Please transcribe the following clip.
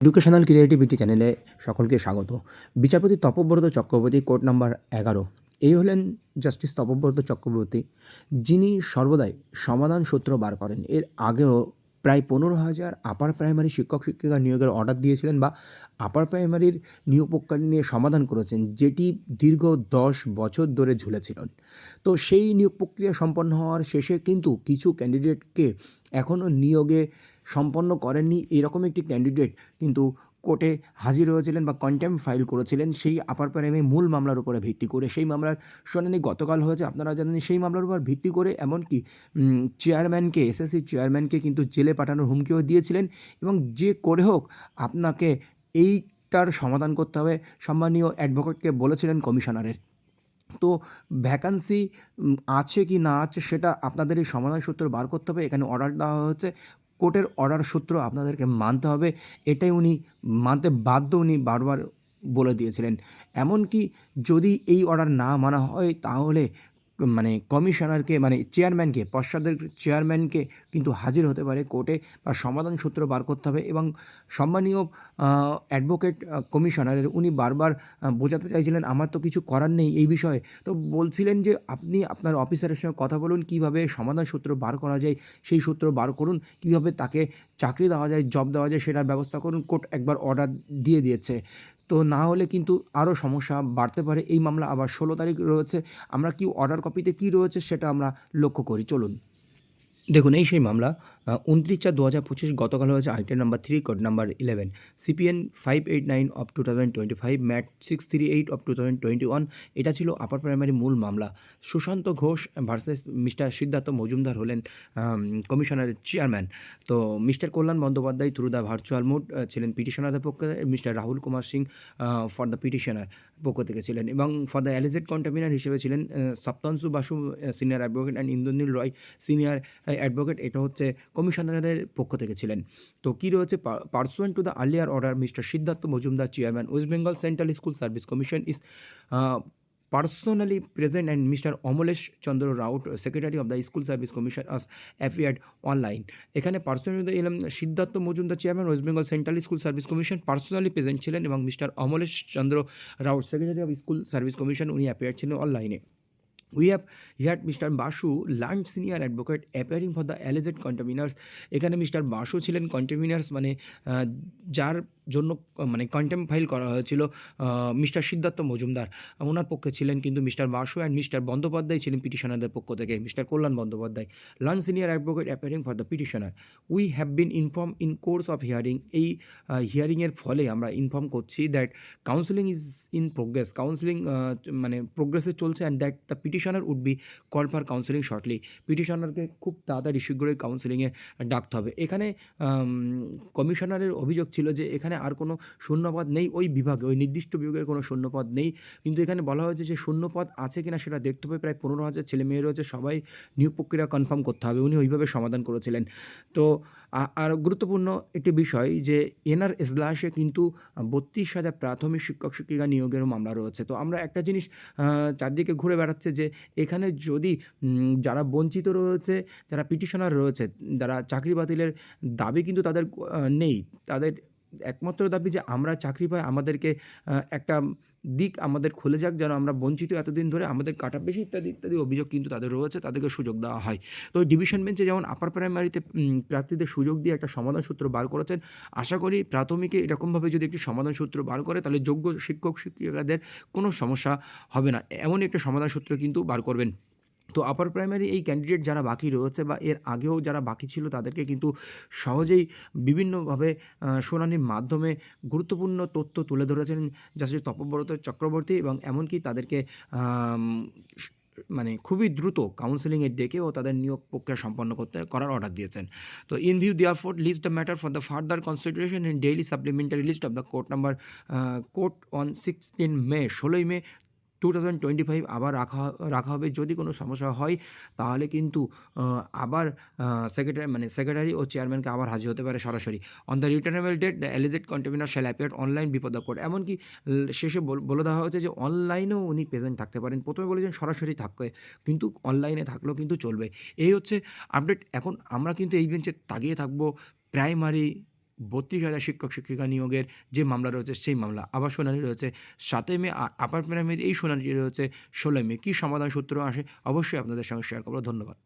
Educational creativity চ্যানেলে সকলকে স্বাগত। বিচারপতি তপব্রত চক্রবর্তী কোর্ট নাম্বার ১১ এই হলেন জাস্টিস তপব্রত চক্রবর্তী, যিনি সর্বদাই সমাধান সূত্র বার করেন। এর আগেও প্রায় ১৫,০০০ আপার প্রাইমারি শিক্ষক শিক্ষিকা নিয়োগের অর্ডার দিয়েছিলেন বা আপার প্রাইমারির নিয়োগ প্রক্রিয়া নিয়ে সমাধান করেছেন, যেটি দীর্ঘ ১০ বছর ধরে ঝুলেছিলেন। তো সেই নিয়োগ প্রক্রিয়া সম্পন্ন হওয়ার শেষে কিন্তু কিছু ক্যান্ডিডেটকে এখনও নিয়োগে সম্পন্ন করেননি, এরকম একটি ক্যান্ডিডেট কিন্তু কোর্টে হাজির হয়েছিলেন বা কন্টেম্প্ট ফাইল করেছিলেন সেই আপার প্রাইমারি মূল মামলার উপরে ভিত্তি করে। সেই মামলার শুনানি গতকাল হয়েছে, আপনারা জানেন। সেই মামলার উপর ভিত্তি করে এমনকি চেয়ারম্যানকে, এসএসসির চেয়ারম্যানকে কিন্তু জেলে পাঠানোর হুমকিও দিয়েছিলেন এবং যে করে হোক আপনাকে এইটার সমাধান করতে হবে সম্মানীয় অ্যাডভোকেটকে বলেছিলেন কমিশনারের। তো ভ্যাকান্সি আছে কি না আছে সেটা আপনাদের এই সমাধান সূত্র বার করতে হবে। এখানে অর্ডার দেওয়া হয়েছে, কোর্টের অর্ডার সূত্র আপনাদেরকে মানতে হবে। এটাই উনি মানতে বাধ্য, উনি বারবার বলে দিয়েছিলেন। এমনকি যদি এই অর্ডার না মানা হয় তাহলে কমিশনারকে চেয়ারম্যানকে, পশ্চাদের চেয়ারম্যানকে কিন্তু হাজির হতে পারে কোর্টে বা সমাধান সূত্র বার করতে হবে। এবং সম্মানীয় অ্যাডভোকেট কমিশনারের উনি বারবার বোঝাতে চাইছিলেন আমার তো কিছু করার নেই এই বিষয়ে। তো বলছিলেন যে আপনি আপনার অফিসারের সঙ্গে কথা বলুন, কীভাবে সমাধান সূত্র বার করা যায় সেই সূত্র বার করুন, কীভাবে তাকে চাকরি দেওয়া যায়, জব দেওয়া যায় সেটার ব্যবস্থা করুন। কোর্ট একবার অর্ডার দিয়ে দিয়েছে। তো না হলে কিন্তু আরও সমস্যা বাড়তে পারে। এই মামলা আবার ১৬ তারিখ রয়েছে। আমরা কি অর্ডার কপিতে কী রয়েছে সেটা আমরা লক্ষ্য করি, চলুন। দেখুন, এই সেই মামলা ২৯/৪/২০২৫ গতকাল হয়েছে item number 3 code number 11 CPN 589 of 2025 MAT 638 of 2021। এটা ছিল আপার প্রাইমারি মূল মামলা। সুশান্ত ঘোষ ভার্সেস মিস্টার সিদ্ধার্থ মজুমদার হলেন কমিশনারের চেয়ারম্যান। তো mister Kalyan Bandyopadhyay through the virtual mode ছিলেন পিটিশনারদের পক্ষে, mister Rahul Kumar Singh for the petitioner পক্ষ থেকে ছিলেন, এবং ফর দ্য অ্যালিজেড কন্টামিনার হিসেবে ছিলেন Saptangshu Basu senior advocate and Indranil Roy senior advocate. এটা হচ্ছে কমিশনারের পক্ষ থেকে ছিলেন। তো কী রয়েছে, pursuant to the earlier order mister Siddhartha Majumdar chairman West Bengal central school service commission is personally present and Mr. Amalesh Chandra Raut secretary of the school service commission has appeared online. এখানে পার্সোনালি এলাম Siddhartha Majumdar chairman West Bengal central school service commission personally present ছিলেন এবং mister Amalesh Chandra Raut secretary of school service commission উনি appear ছিলেন অনলাইনে। We have here Mr. Basu, learned senior advocate appearing for the alleged contaminers. এখানে mister Basu ছিলেন কন্টেমিনার্স যার জন্য কন্টেম্প ফাইল করা হয়েছিল মিস্টার সিদ্ধার্থ মজুমদার ওনার পক্ষে ছিলেন, কিন্তু mister Basu and mister Bandyopadhyay ছিলেন পিটিশনারদের পক্ষ থেকে, mister Kalyan Bandyopadhyay learn senior advocate appearing for the petitioner. We have been inform in course of hearing. এই হিয়ারিংয়ের ফলে আমরা ইনফর্ম করছি that counselling is in progress, counselling প্রোগ্রেসে চলছে, and that the petitioner would be call for counselling shortly. পিটিশনারকে খুব তাড়াতাড়ি শীঘ্রই কাউন্সেলিংয়ে ডাকতে হবে। এখানে কমিশনারের অভিযোগ ছিল যে এখানে আর কোনো শূন্যপদ নেই, ওই বিভাগে, ওই নির্দিষ্ট বিভাগে কোনো শূন্যপদ নেই, কিন্তু এখানে বলা হয়েছে যে শূন্যপদ আছে কিনা সেটা দেখতে হবে। প্রায় ১৫,০০০ ছেলে মেয়ে রয়েছে, সবাই নিয়োগ প্রক্রিয়া কনফার্ম করতে হবে। উনি ওইভাবে সমাধান করেছিলেন। তো আর গুরুত্বপূর্ণ একটি বিষয় যে এনআর এজলাসে কিন্তু ৩২,০০০ প্রাথমিক শিক্ষক শিক্ষিকা নিয়োগেরও মামলা রয়েছে। তো আমরা একটা জিনিস চারদিকে ঘুরে বেড়াচ্ছে যে এখানে যদি যারা বঞ্চিত রয়েছে, যারা পিটিশনার রয়েছে, যারা চাকরি বাতিলের দাবি কিন্তু তাদের নেই, তাদের একমাত্র দাবি যে আমরা চাকরি পাই, আমাদেরকে একটা দিক আমাদের খুলে যাক, যেন আমরা বঞ্চিত এতদিন ধরে, আমাদের কাটা বেশি ইত্যাদি ইত্যাদি অভিযোগ কিন্তু তাদের রয়েছে, তাদেরকে সুযোগ দেওয়া হয়। তো ডিভিশন বেঞ্চে যেমন আপার প্রাইমারিতে প্রার্থীদের সুযোগ দিয়ে একটা সমাধান সূত্র বার করেছেন, আশা করি প্রাথমিকে এরকমভাবে যদি একটি সমাধান সূত্র বার করে তাহলে যোগ্য শিক্ষক শিক্ষিকাদের কোনো সমস্যা হবে না, এমনই একটা সমাধান সূত্র কিন্তু বার করবেন। তো আপার প্রাইমারি এই ক্যান্ডিডেট যারা বাকি রয়েছে বা এর আগেও যারা বাকি ছিল তাদেরকে কিন্তু সহজেই বিভিন্নভাবে শুনানির মাধ্যমে গুরুত্বপূর্ণ তথ্য তুলে ধরেছেন জাস্টিস তপব্রত চক্রবর্তী, এবং এমনকি তাদেরকে খুবই দ্রুত কাউন্সেলিংয়ে ডেকে ও তাদের নিয়োগ প্রক্রিয়া সম্পন্ন করার অর্ডার দিয়েছেন। তো in view therefore list the matter for the further consideration in daily supplementary list of the court number court on 16 May 16ই মে 2025 আবার রাখা হবে। যদি কোনো সমস্যা হয় তাহলে কিন্তু আবার সেক্রেটারি ও চেয়ারম্যানকে আবার হাজির হতে পারে সরাসরি। On the returnable date the alleged contemnor shall appear online before the court. এমনকি শেষে বলে দেওয়া হয়েছে যে অনলাইনেও উনি প্রেজেন্ট থাকতে পারেন। প্রথমে বলেছেন সরাসরি থাকতে, কিন্তু অনলাইনে থাকলেও কিন্তু চলবে। এই হচ্ছে আপডেট। এখন আমরা কিন্তু এই বেঞ্চে তাকিয়ে থাকবো প্রাইমারি 32,000 শিক্ষক শিক্ষিকা নিয়োগের যে মামলা রয়েছে সেই মামলা। আবার শুনানি রয়েছে 7ই মে আপার প্রাইমারির এই শুনানিটি রয়েছে 16ই মে। কী সমাধান সূত্র আসে অবশ্যই আপনাদের সঙ্গে শেয়ার করব। ধন্যবাদ।